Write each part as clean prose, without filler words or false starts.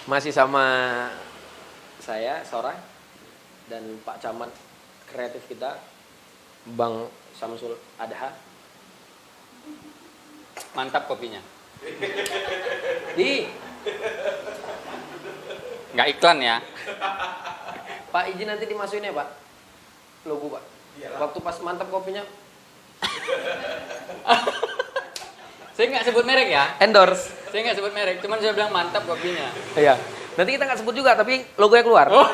Masih sama saya, Sora, dan Pak Camat kreatif kita, Bang Samsul Adha. Mantap kopinya. Di Nggak iklan ya. Pak izin nanti dimasukin ya Pak, logo Pak. Waktu pas mantap kopinya. Saya nggak sebut merek ya. Endorse. Saya nggak sebut merek, cuman saya bilang mantap kopinya. Iya. Nanti kita nggak sebut juga, tapi logonya keluar. Oh.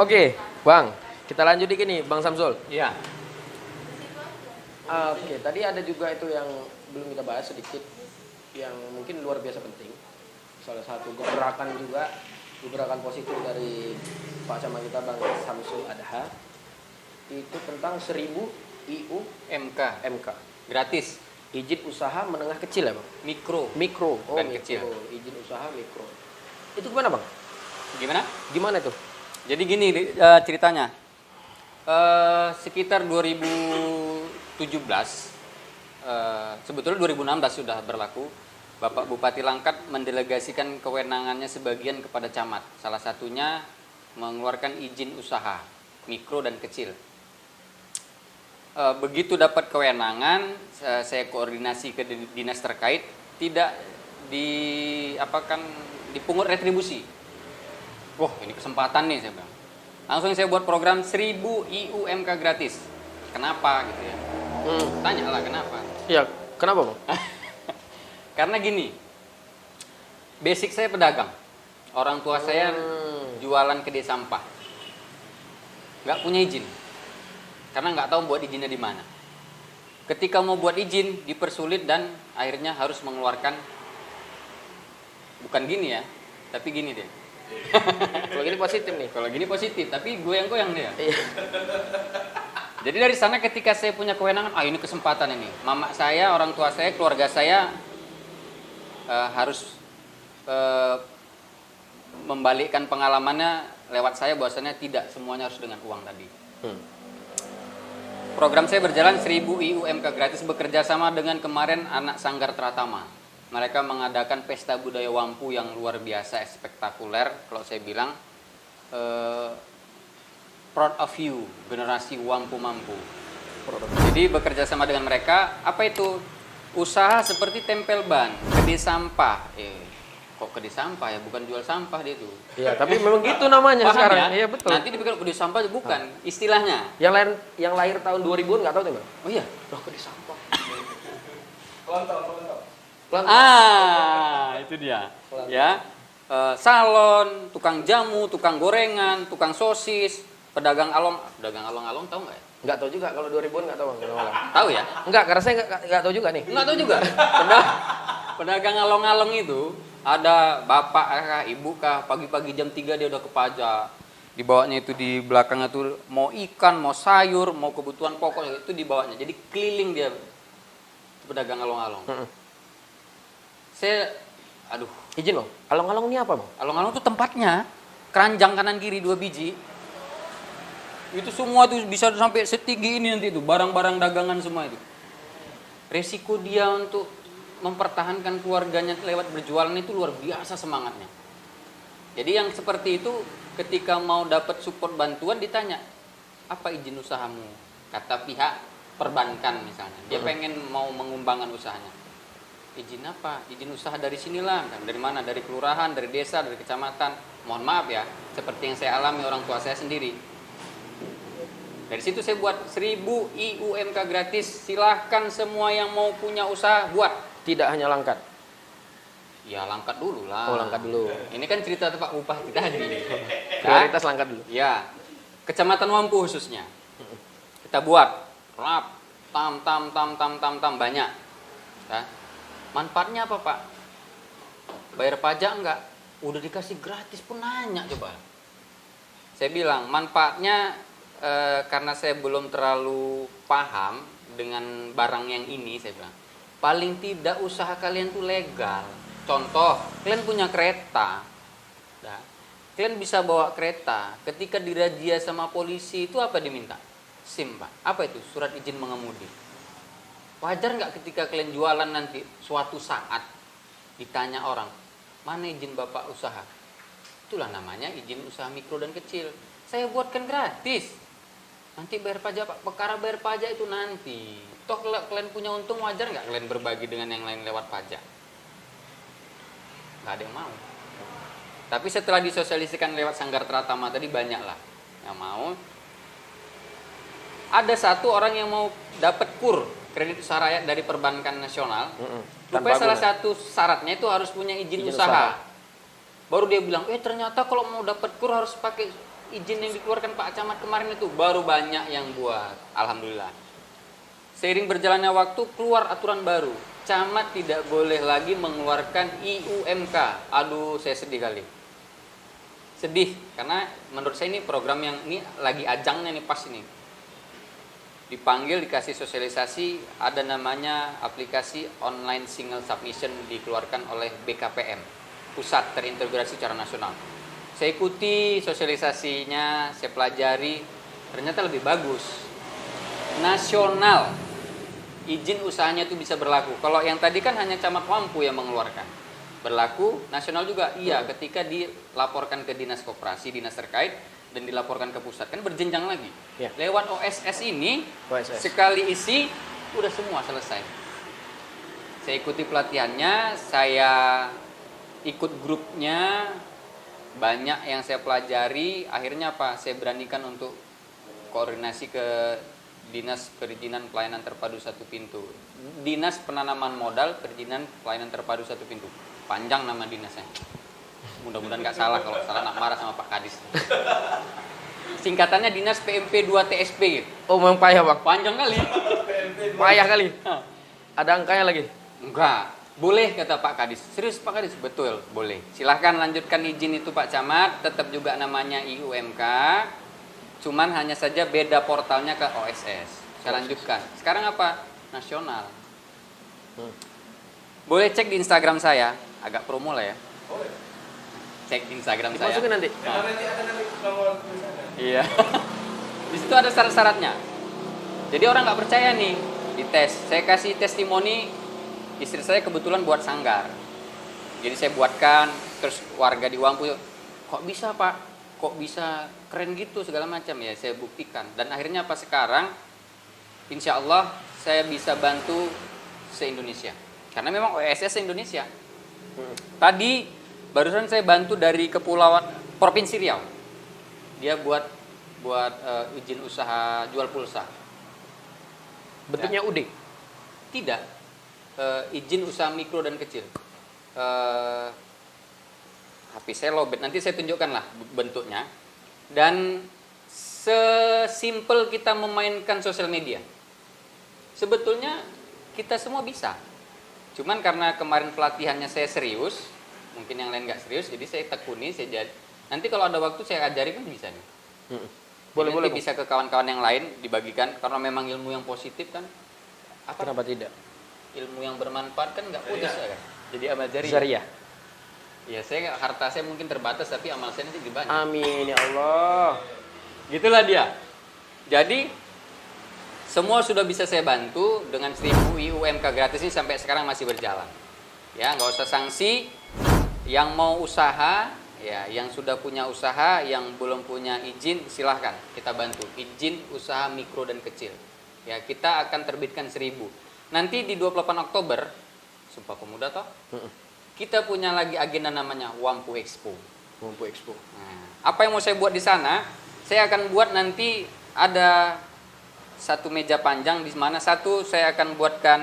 Oke, Bang. Kita lanjut dikit nih, Bang Samsul. Iya. Oke, tadi ada juga itu yang belum kita bahas sedikit, yang mungkin luar biasa penting. Salah satu gebrakan juga, gebrakan positif dari Pak Camat kita Bang Samsul Adha, itu tentang 1000 IU MK. gratis. Izin usaha menengah kecil ya Bang? Mikro. Mikro. Oh, Bukan mikro. kecil. Izin usaha mikro. Itu gimana Bang? Gimana? Gimana itu? Jadi gini ceritanya. Sekitar 2017, sebetulnya 2016 sudah berlaku. Bapak Bupati Langkat mendelegasikan kewenangannya sebagian kepada camat. Salah satunya mengeluarkan izin usaha mikro dan kecil. Begitu dapat kewenangan, saya koordinasi ke dinas terkait, tidak dipungut retribusi. Wah, ini kesempatan nih saya bilang. Langsung saya buat program 1000 IUMK gratis. Kenapa gitu ya? Tanya lah kenapa. Iya, kenapa Bang? Karena gini, basic saya pedagang. Orang tua saya jualan kedai sampah. Nggak punya izin. Karena nggak tahu buat izinnya di mana. Ketika mau buat izin, dipersulit dan akhirnya harus mengeluarkan, bukan gini ya, tapi gini deh. Kalau gini positif nih. Kalau gini positif, tapi goyang-goyang dia. Iya. Jadi dari sana ketika saya punya kewenangan, ini kesempatan ini. Mama saya, orang tua saya, keluarga saya harus membalikkan pengalamannya lewat saya, bahwasanya tidak semuanya harus dengan uang tadi. Program saya berjalan 1000 IUMK gratis, bekerja sama dengan kemarin anak Sanggar Tratama. Mereka mengadakan pesta budaya Wampu yang luar biasa, spektakuler. Kalau saya bilang, proud of you, generasi Wampu Mampu. Jadi bekerja sama dengan mereka, apa itu? Usaha seperti tempel ban, kedai sampah. Kok kedai sampah ya? Bukan jual sampah dia itu. Iya, tapi memang gitu namanya Paham sekarang. ya? Iya, betul. Nanti dipikir kedai sampah, bukan. Istilahnya. Yang lahir tahun 2000-an nggak tahu tuh Bang. Oh iya. Loh, kedai sampah. Kelontong. Itu dia. Ya. Salon, tukang jamu, tukang gorengan, tukang sosis, pedagang along-along tahu nggak ya? Nggak tahu juga kalau 2000-an nggak tahu Bang. Tahu ya? Enggak, karena saya nggak tahu juga nih. Nggak tahu juga. Pedagang along-along itu ada bapak kah, ibu kah, pagi-pagi jam 3 dia udah ke pajak. Di bawahnya itu di belakangnya tuh mau ikan, mau sayur, mau kebutuhan pokok itu di bawahnya. Jadi keliling dia pedagang along-along. Saya Izin Bang, along-along ini apa Bang? along-along itu tempatnya keranjang kanan kiri 2 biji. Itu semua tuh bisa sampai setinggi ini nanti itu, barang-barang dagangan semua itu. Resiko dia untuk mempertahankan keluarganya lewat berjualan itu luar biasa semangatnya. Jadi yang seperti itu ketika mau dapat support bantuan ditanya, apa izin usahamu? Kata pihak perbankan misalnya, dia pengen mau mengembangkan usahanya. Izin apa? Izin usaha dari sinilah. Dari mana? Dari kelurahan, dari desa, dari kecamatan. Mohon maaf ya, seperti yang saya alami orang tua saya sendiri. Dari situ saya buat 1000 IUMK gratis. Silahkan semua yang mau punya usaha buat. Tidak hanya Langkat. Ya Langkat dulu lah. Oh, Langkat dulu. Ini kan cerita Pak Bupati tadi. Prioritas Langkat dulu. Ya, Kecamatan Wampu khususnya. Kita buat rap, tam banyak. Ya. Manfaatnya apa Pak? Bayar pajak enggak? Udah dikasih gratis pun nanya coba. Saya bilang manfaatnya karena saya belum terlalu paham dengan barang yang ini, saya bilang paling tidak usaha kalian tuh legal. Contoh, kalian punya kereta, kalian bisa bawa kereta. Ketika dirazia sama polisi itu apa diminta? SIM Pak. Apa itu? Surat izin mengemudi. Wajar nggak ketika kalian jualan nanti suatu saat Ditanya orang, mana izin Bapak usaha? Itulah namanya izin usaha mikro dan kecil. Saya buatkan gratis. Nanti bayar pajak, Pak. Perkara bayar pajak itu nanti. Toh kalian punya untung, wajar nggak kalian berbagi dengan yang lain lewat pajak? Nggak ada yang mau. Tapi setelah disosialisikan lewat Sanggar Tratama tadi, banyak lah yang mau. Ada satu orang yang mau dapat KUR, kredit usaha rakyat dari perbankan nasional. Rupanya salah satu syaratnya itu harus punya izin usaha. Baru dia bilang, ternyata kalau mau dapat KUR harus pakai izin yang dikeluarkan Pak Camat kemarin itu. Baru banyak yang buat. Alhamdulillah. Seiring berjalannya waktu, keluar aturan baru. Camat tidak boleh lagi mengeluarkan IUMK. Aduh, saya sedih kali. Sedih, karena menurut saya ini program yang ini lagi ajangnya nih, pas ini. Dipanggil, dikasih sosialisasi, ada namanya aplikasi online single submission dikeluarkan oleh BKPM, Pusat Terintegrasi Secara Nasional. Saya ikuti sosialisasinya, saya pelajari, ternyata lebih bagus. Nasional, izin usahanya itu bisa berlaku. Kalau yang tadi kan hanya camat Wampu yang mengeluarkan. Berlaku nasional juga, iya, ketika dilaporkan ke dinas koperasi, dinas terkait, dan dilaporkan ke pusat, kan berjenjang lagi. Ya. Lewat OSS ini, sekali isi, udah semua selesai. Saya ikuti pelatihannya, saya ikut grupnya, banyak yang saya pelajari. Akhirnya apa? Saya beranikan untuk koordinasi ke Dinas Perizinan Pelayanan Terpadu Satu Pintu. Dinas Penanaman Modal Perizinan Pelayanan Terpadu Satu Pintu. Panjang nama dinasnya. Mudah-mudahan nggak salah, kalau salah nak marah sama Pak Kadis. Singkatannya Dinas PMP 2 TSP gitu. Oh, memang payah, Bang. Panjang kali. Payah kali. Ada angkanya lagi? Enggak. Boleh, kata Pak Kadis. Serius Pak Kadis? Betul, boleh. Silahkan lanjutkan izin itu Pak Camat. Tetap juga namanya IUMK. Cuman hanya saja beda portalnya ke OSS. Saya lanjutkan. Sekarang apa? Nasional. Boleh cek di Instagram saya. Agak promo lah ya. Cek Instagram saya. Masukin nanti. Nah. Iya. Di situ ada syarat-syaratnya. Jadi orang nggak percaya nih, dites. Saya kasih testimoni, istri saya kebetulan buat sanggar. Jadi saya buatkan, terus warga di Wampu, kok bisa Pak? Kok bisa keren gitu segala macam ya, saya buktikan. Dan akhirnya apa sekarang? Insya Allah saya bisa bantu se-Indonesia. Karena memang OSS se-Indonesia. Tadi barusan saya bantu dari Kepulauan Provinsi Riau. Dia buat izin usaha jual pulsa. Bentuknya Ya. UD? Tidak. Izin usaha mikro dan kecil. HP saya lowbat, nanti saya tunjukkan lah bentuknya. Dan sesimpel kita memainkan sosial media. Sebetulnya kita semua bisa. Cuman karena kemarin pelatihannya saya serius, mungkin yang lain nggak serius, jadi saya tekuni, nanti kalau ada waktu saya ajari kan bisa nih. Boleh, nanti bisa ke kawan-kawan yang lain dibagikan, karena memang ilmu yang positif kan. Kenapa tidak? Ilmu yang bermanfaat kan nggak putus ya kan. Jadi amal jariah. Syariah. Ya harta saya mungkin terbatas, tapi amal saya nanti lebih banyak. Amin ya Allah. Gitulah dia. Jadi semua sudah bisa saya bantu dengan 1000 IUMK gratis ini sampai sekarang masih berjalan. Ya, nggak usah sanksi. Yang mau usaha, ya, yang sudah punya usaha, yang belum punya izin, silahkan kita bantu. Izin usaha mikro dan kecil. Ya, kita akan terbitkan 1000. Nanti di 28 Oktober, Sumpah Pemuda toh, kita punya lagi agenda namanya Wampu Expo. Wampu Expo. Nah, apa yang mau saya buat di sana? Saya akan buat nanti ada satu meja panjang di mana satu saya akan buatkan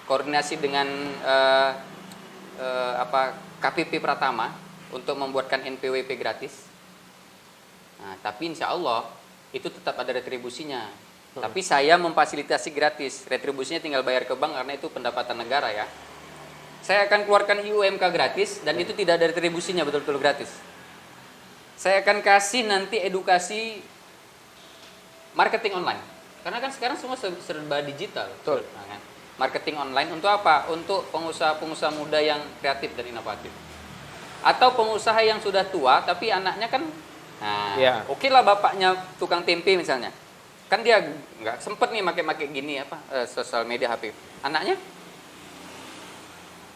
koordinasi dengan KPP Pratama untuk membuatkan NPWP gratis. Nah, tapi insya Allah itu tetap ada retribusinya. Tapi saya memfasilitasi gratis. Retribusinya tinggal bayar ke bank karena itu pendapatan negara ya. Saya akan keluarkan IUMK gratis dan itu tidak ada retribusinya, betul-betul gratis. Saya akan kasih nanti edukasi marketing online. Karena kan sekarang semua serba digital. Betul. Nah, kan? Marketing online untuk apa? Untuk pengusaha-pengusaha muda yang kreatif dan inovatif. Atau pengusaha yang sudah tua tapi anaknya kan, oke lah bapaknya tukang tempe misalnya. Kan dia nggak sempet nih pakai gini sosial media HP. Anaknya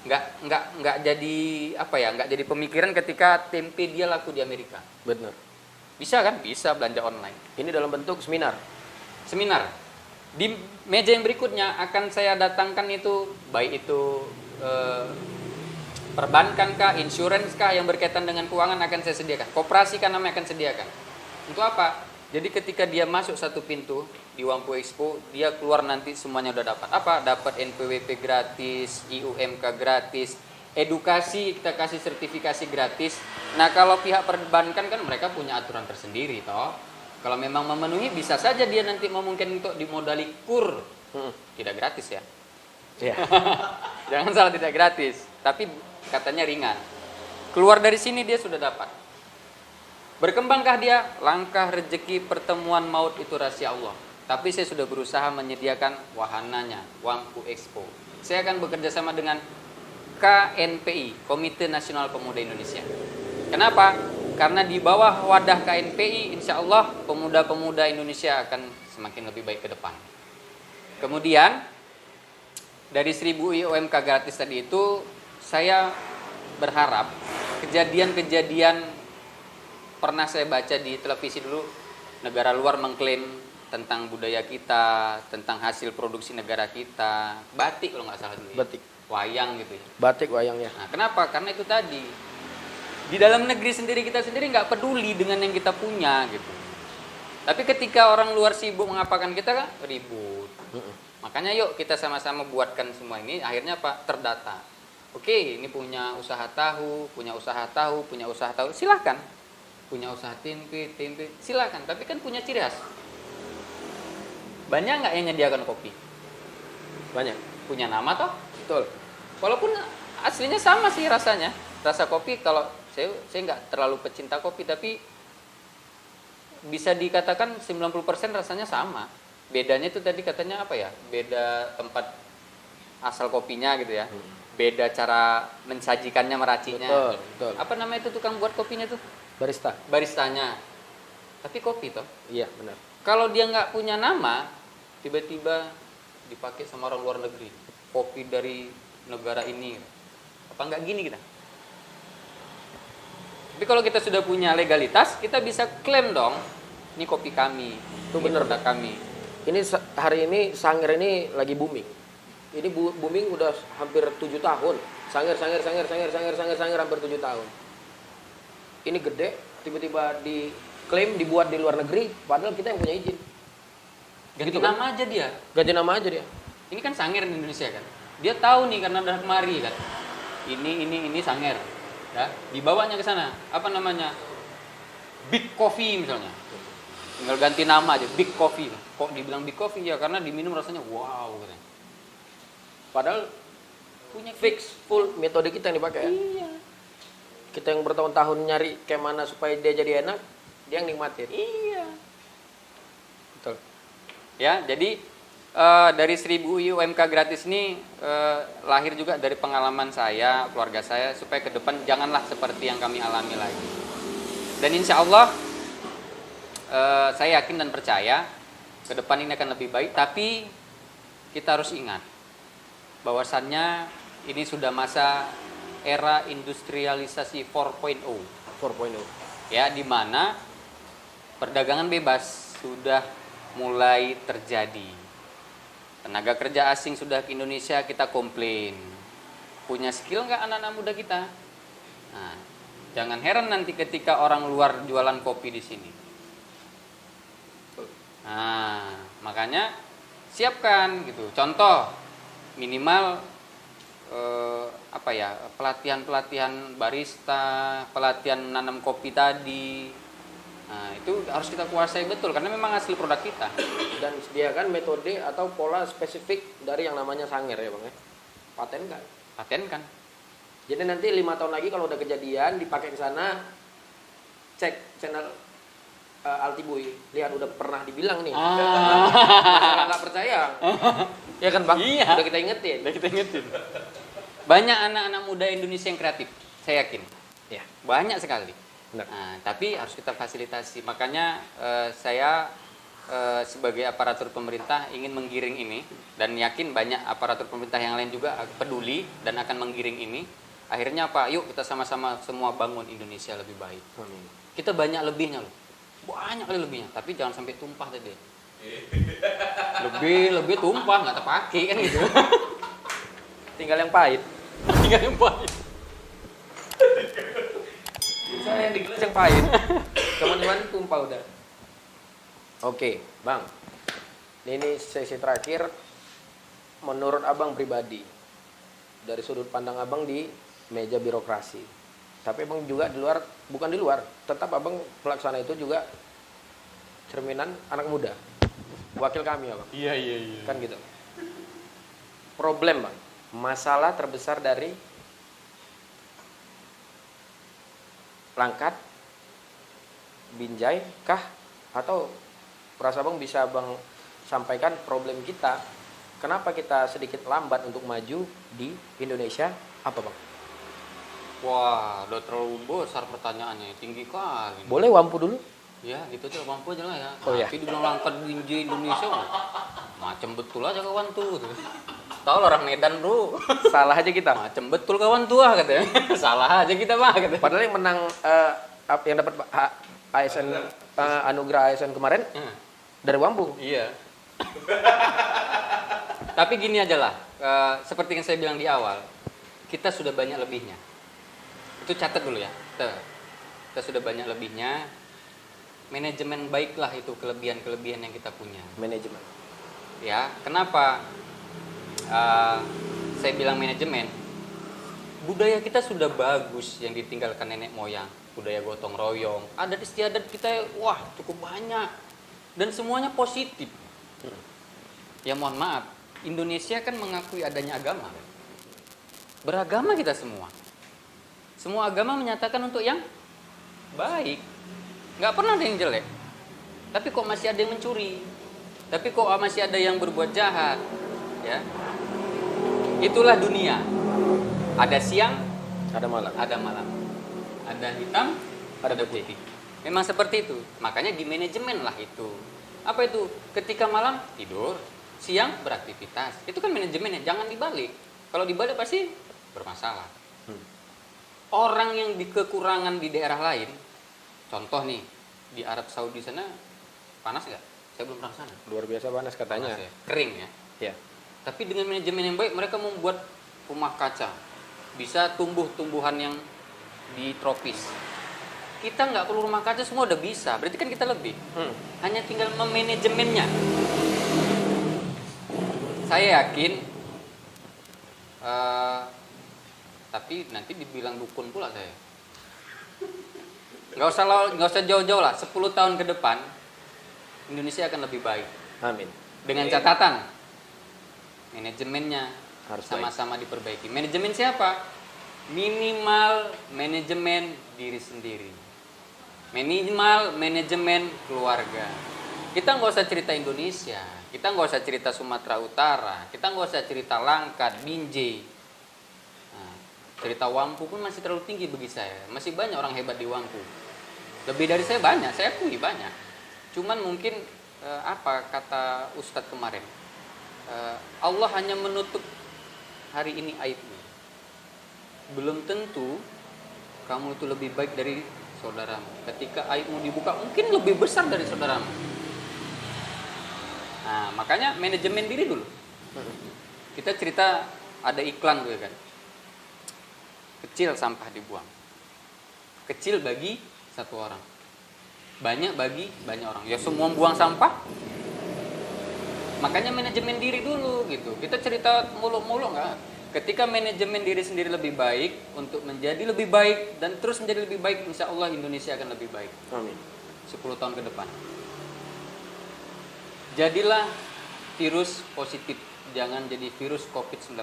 nggak jadi apa ya, nggak jadi pemikiran ketika tempe dia laku di Amerika. Benar. Bisa kan? Bisa belanja online. Ini dalam bentuk seminar. Seminar. Di meja yang berikutnya akan saya datangkan itu, baik itu perbankan kah, insurance kah yang berkaitan dengan keuangan akan saya sediakan. Koperasi kan namanya akan sediakan. Untuk apa? Jadi ketika dia masuk satu pintu di Wampu Expo, dia keluar nanti semuanya udah dapat. Apa? Dapat NPWP gratis, IUMK gratis, edukasi kita kasih sertifikasi gratis. Nah kalau pihak perbankan kan mereka punya aturan tersendiri toh. Kalau memang memenuhi bisa saja dia nanti memungkinkan untuk dimodali kur. Tidak gratis ya. Iya. Jangan salah, tidak gratis, tapi katanya ringan. Keluar dari sini dia sudah dapat. Berkembangkah dia? Langkah rezeki pertemuan maut itu rahasia Allah. Tapi saya sudah berusaha menyediakan wahananya, Wampu Expo. Saya akan bekerja sama dengan KNPI, Komite Nasional Pemuda Indonesia. Kenapa? Karena di bawah wadah KNPI, insya Allah pemuda-pemuda Indonesia akan semakin lebih baik ke depan. Kemudian, dari 1000 IUMK gratis tadi itu, saya berharap kejadian-kejadian pernah saya baca di televisi dulu, negara luar mengklaim tentang budaya kita, tentang hasil produksi negara kita, batik kalau nggak salah dulu ya. Batik. Wayang gitu ya. Batik wayangnya. Nah, kenapa? Karena itu tadi, di dalam negeri sendiri kita sendiri nggak peduli dengan yang kita punya gitu. Tapi ketika orang luar sibuk mengapakan kita kan ribut. Makanya yuk kita sama-sama buatkan semua ini, akhirnya apa? Terdata. Oke, ini punya usaha tahu, punya usaha tahu, punya usaha tahu, silakan. Punya usaha tempe, silakan. Tapi kan punya ciri khas. Banyak nggak yang menyediakan kopi? Banyak. Punya nama toh? Betul. Walaupun aslinya sama sih rasanya. Rasa kopi kalau saya nggak terlalu pecinta kopi, tapi bisa dikatakan 90% rasanya sama. Bedanya itu tadi katanya apa ya? Beda tempat asal kopinya gitu ya. Beda cara mensajikannya, meracinya. Betul, betul. Apa namanya itu tukang buat kopinya tuh? Barista. Baristanya. Tapi kopi toh. Iya, benar. Kalau dia nggak punya nama, tiba-tiba dipakai sama orang luar negeri. Kopi dari negara ini. Apa nggak gini kita? Tapi kalau kita sudah punya legalitas, kita bisa klaim dong. Ini kopi kami. Itu ini benar, produk kami. Ini hari ini Sangir ini lagi booming. Ini booming udah hampir 7 tahun. Sangir hampir 7 tahun. Ini gede, tiba-tiba diklaim dibuat di luar negeri, padahal kita yang punya izin. Ganti Gitu kan? nama aja dia. Ganti nama aja dia. Ini kan Sangir di Indonesia kan. Dia tahu nih karena udah kemari kan. Ini Sangir. Ya, dibawanya ke sana. Apa namanya? Big Coffee misalnya. Tinggal ganti nama aja, Big Coffee. Kok dibilang Big Coffee ya karena diminum rasanya wow katanya. Padahal Punya fix full metode kita yang dipakai ya. Iya. Kita yang bertahun-tahun nyari kayak mana supaya dia jadi enak, dia yang nikmatin. Iya. Betul. Ya, jadi dari 1000 UMK gratis ini lahir juga dari pengalaman saya, keluarga saya, supaya ke depan janganlah seperti yang kami alami lagi. Dan insya Allah saya yakin dan percaya ke depan ini akan lebih baik, tapi kita harus ingat bahwasannya ini sudah masa era industrialisasi 4.0. 4.0. Ya, di mana perdagangan bebas sudah mulai terjadi. Tenaga kerja asing sudah ke Indonesia, kita komplain. Punya skill nggak anak-anak muda kita? Nah, jangan heran nanti ketika orang luar jualan kopi di sini. Nah, makanya siapkan gitu. Contoh, minimal pelatihan barista, pelatihan menanam kopi tadi. Nah, itu harus kita kuasai betul karena memang hasil produk kita. Dan sediakan metode atau pola spesifik dari yang namanya Sangir ya Bang ya. Patenkan. Patenkan. Jadi nanti 5 tahun lagi kalau udah kejadian dipakai ke sana, cek channel Altiboy, lihat udah pernah dibilang nih. Masalah nggak percaya. Ya kan Bang? Iya. Udah kita ingetin. Banyak anak-anak muda Indonesia yang kreatif, saya yakin. Ya. Banyak sekali. Benar. Nah, tapi harus kita fasilitasi. Makanya saya sebagai aparatur pemerintah ingin menggiring ini, dan yakin banyak aparatur pemerintah yang lain juga peduli dan akan menggiring ini. Akhirnya apa? Yuk kita sama-sama semua bangun Indonesia lebih baik. Amin. Kita banyak lebihnya loh, banyak kali lebihnya, tapi jangan sampai tumpah tadi. Lebih tumpah nggak terpakai kan gitu. Tinggal yang pahit. Tinggal yang pahit. Saya yang di gelas yang pahit. Teman-teman tumpah udah. Oke, Bang. Ini sesi terakhir. Menurut Abang pribadi, dari sudut pandang Abang di meja birokrasi. Tapi Abang juga di luar, bukan di luar, tetap Abang pelaksana itu juga cerminan anak muda. Wakil kami, Abang. Iya. Kan gitu. Problem, Bang. Masalah terbesar dari Langkat, Binjai kah, atau perasa Bang bisa Bang sampaikan problem kita, kenapa kita sedikit lambat untuk maju di Indonesia, apa Bang? Wah, udah terlalu besar pertanyaannya, tinggi kali. Boleh Wampu dulu? Ya, gitu aja mampu aja lah ya. Oh, iya. Tapi dibilang Langkat Binjai Indonesia, macam betul aja kawan tuh. Tahu lah orang Medan bro. Salah aja kita. Macam betul kawan tua katanya. Salah aja kita mah katanya. Padahal yang menang yang dapat ASN anugerah ASN kemarin dari Wampu. Iya. Tapi gini aja lah, seperti yang saya bilang di awal, kita sudah banyak lebihnya. Itu catat dulu ya. Kita sudah banyak lebihnya. Manajemen baiklah itu kelebihan-kelebihan yang kita punya. Manajemen. Ya, kenapa saya bilang manajemen? Budaya kita sudah bagus yang ditinggalkan nenek moyang. Budaya gotong royong, adat istiadat kita wah cukup banyak dan semuanya positif. Ya mohon maaf, Indonesia kan mengakui adanya agama. Beragama kita semua. Semua agama menyatakan untuk yang baik. Nggak pernah ada yang jelek. Tapi kok masih ada yang mencuri? Tapi kok masih ada yang berbuat jahat? Ya. Itulah dunia. Ada siang, Ada malam. ada malam. Ada hitam, ada putih. Memang seperti itu. Makanya di manajemen lah itu. Apa itu? Ketika malam tidur, siang beraktivitas. Itu kan manajemennya. Jangan dibalik. Kalau dibalik pasti bermasalah. Orang yang di kekurangan di daerah lain, contoh nih di Arab Saudi sana panas nggak? Saya belum pernah sana. Luar biasa panas katanya. Panas ya? Kering ya. Ya. Tapi dengan manajemen yang baik mereka membuat rumah kaca. Bisa tumbuh-tumbuhan yang di tropis. Kita nggak perlu rumah kaca, semua udah bisa. Berarti kan kita lebih. Hanya tinggal memanajemennya. Saya yakin. Tapi nanti dibilang dukun pula saya. Nggak usah jauh-jauh lah. 10 tahun ke depan Indonesia akan lebih baik. Amin. Dengan catatan manajemennya Harus sama-sama diperbaiki. Manajemen siapa? Minimal manajemen diri sendiri. Minimal manajemen keluarga. Kita nggak usah cerita Indonesia. Kita nggak usah cerita Sumatera Utara. Kita nggak usah cerita Langkat, Binjai. Nah, cerita Wampu pun masih terlalu tinggi bagi saya. Masih banyak orang hebat di Wampu. Lebih dari saya banyak. Saya akui banyak. Cuman mungkin apa kata Ustadz kemarin, Allah hanya menutup hari ini aibmu. Belum tentu kamu itu lebih baik dari saudaramu. Ketika aibmu dibuka mungkin lebih besar dari saudaramu. Nah makanya manajemen diri dulu. Kita cerita ada iklan tuh kan, kecil sampah dibuang, kecil bagi satu orang, banyak bagi banyak orang. Ya semua buang sampah. Makanya manajemen diri dulu gitu. Kita cerita muluk-muluk nggak. Ketika manajemen diri sendiri lebih baik untuk menjadi lebih baik dan terus menjadi lebih baik, insya Allah Indonesia akan lebih baik. Amin. 10 tahun ke depan. Jadilah virus positif, jangan jadi virus COVID-19.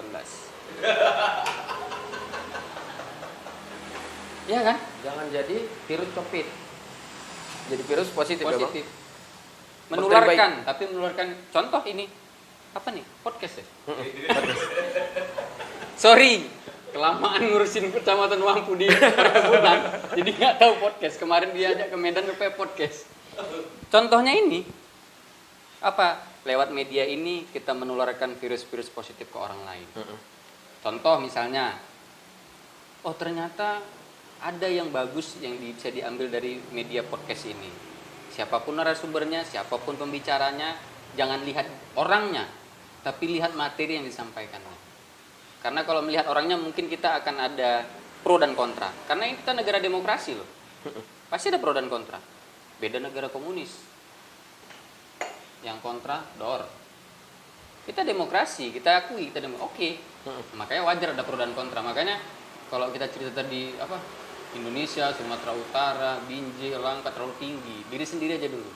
Iya kan? Jangan jadi virus COVID. Jadi virus positif, ya, Bang? Positif. Menularkan, tapi menularkan. Contoh ini apa nih? Podcast ya? Sorry, kelamaan ngurusin kecamatan Wampu di perkebunan, jadi nggak tahu podcast. Kemarin diajak ke Medan supaya podcast. Contohnya ini, Apa? Lewat media ini kita menularkan virus-virus positif ke orang lain. Contoh misalnya, oh ternyata ada yang bagus yang bisa diambil dari media podcast ini. Siapapun narasumbernya, siapapun pembicaranya, jangan lihat orangnya, tapi lihat materi yang disampaikannya. Karena kalau melihat orangnya mungkin kita akan ada pro dan kontra. Karena ini kita negara demokrasi loh. Pasti ada pro dan kontra. Beda negara komunis. Yang kontra, dor. Kita demokrasi, kita akui, kita oke. Makanya wajar ada pro dan kontra. Makanya kalau kita cerita tadi apa Indonesia, Sumatera Utara, Binjai, Langkat terlalu tinggi. Diri sendiri aja dulu.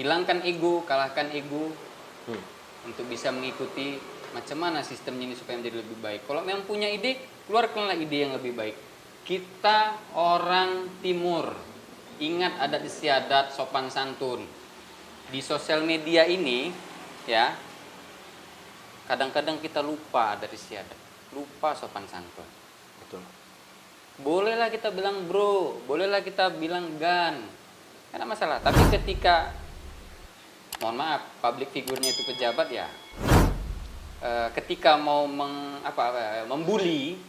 Hilangkan ego, kalahkan ego untuk bisa mengikuti macam mana sistemnya ini supaya menjadi lebih baik. Kalau memang punya ide, keluarkanlah ide yang lebih baik. Kita orang Timur, ingat adat istiadat, sopan santun. Di sosial media ini, ya, kadang-kadang kita lupa adat istiadat, lupa sopan santun. Betul. Bolehlah kita bilang bro, bolehlah kita bilang gan, nggak ada masalah. Tapi ketika, mohon maaf, public figurnya itu pejabat ya, ketika mau membuli,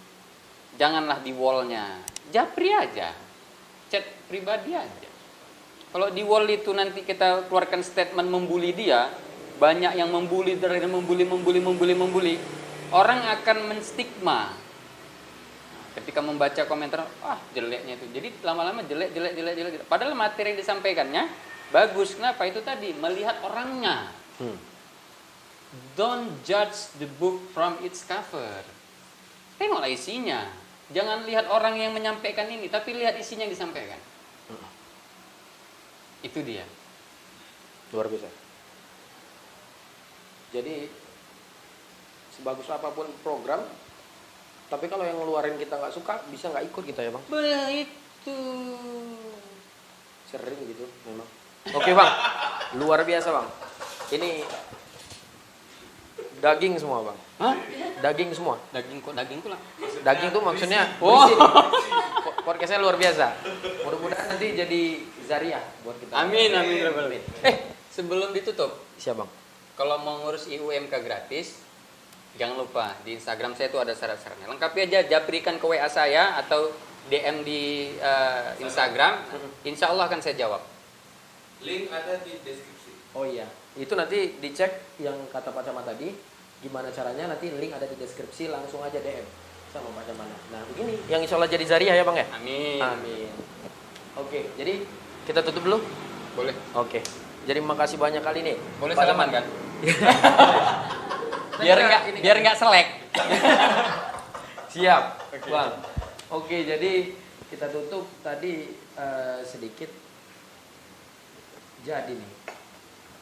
janganlah di wallnya, japri aja, chat pribadi aja. Kalau di wall itu nanti kita keluarkan statement membuli dia, banyak yang membuli, membuli, orang akan menstigma. Ketika membaca komentar, jeleknya itu. Jadi lama-lama jelek. Padahal materi yang disampaikannya bagus. Kenapa? Itu tadi melihat orangnya. Don't judge the book from its cover. Tengoklah isinya. Jangan lihat orang yang menyampaikan ini, tapi lihat isinya yang disampaikan. Itu dia. Luar biasa. Jadi sebagus apapun program, tapi kalau yang ngeluarin kita nggak suka, bisa nggak ikut kita ya bang? Begitu. Sering gitu memang. Oke bang, luar biasa bang. Ini daging semua bang. Hah? Daging semua. Daging pula. Daging tuh maksudnya Oh. berisi. Podcastnya luar biasa. Mudah-mudahan nanti jadi Zariah buat kita. Amin. Sebelum ditutup, Siap bang. kalau mau ngurus IUMK gratis, jangan lupa di Instagram saya itu ada syarat-syaratnya. Lengkapi aja, japrikan ke WA saya atau DM di Instagram. Insya Allah akan saya jawab. Link ada di deskripsi. Oh iya, itu nanti dicek yang kata Pak Camat tadi. Gimana caranya? Nanti link ada di deskripsi, langsung aja DM sama Pak Camat. Nah begini, yang insya Allah jadi Zariah ya bang ya. Amin. Oke, jadi kita tutup dulu. Boleh. Oke. Jadi makasih banyak kali nih. Boleh Pak salaman Camat. kan? biar nggak selek. Siap, bang. Oke, jadi kita tutup tadi sedikit. Jadi nih,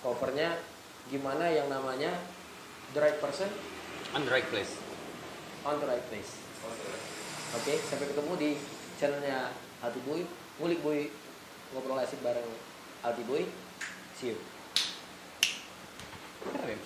covernya gimana yang namanya the right person On the right place. on the right place. Oke, sampai ketemu di channelnya Alti Boy, ngulik boy, ngobrol asik bareng Alti Boy. See you. Keren.